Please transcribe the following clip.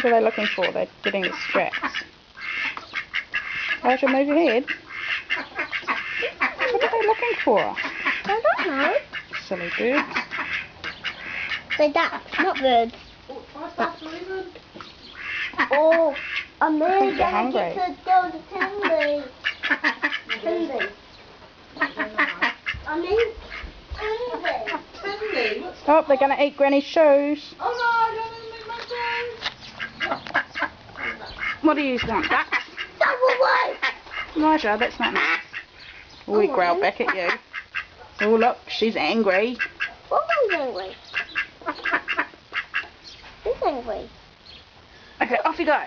What are they looking for? They're getting the scraps. Elijah, move your head. What are they looking for? I don't know. Silly birds. They're ducks, not birds. Oh, I'm really They're going to hungry. get to go to Tinley. Tinley. I mean, Tinley. Tinley? What's Oh, they're going to eat Granny's shoes. Oh no, I don't want to make my shoes. What do you want, ducks? Double way. Elijah, that's not nice. Oh, he growled back at you. Oh, look, she's angry. What was angry? Who's angry? Okay, off you go.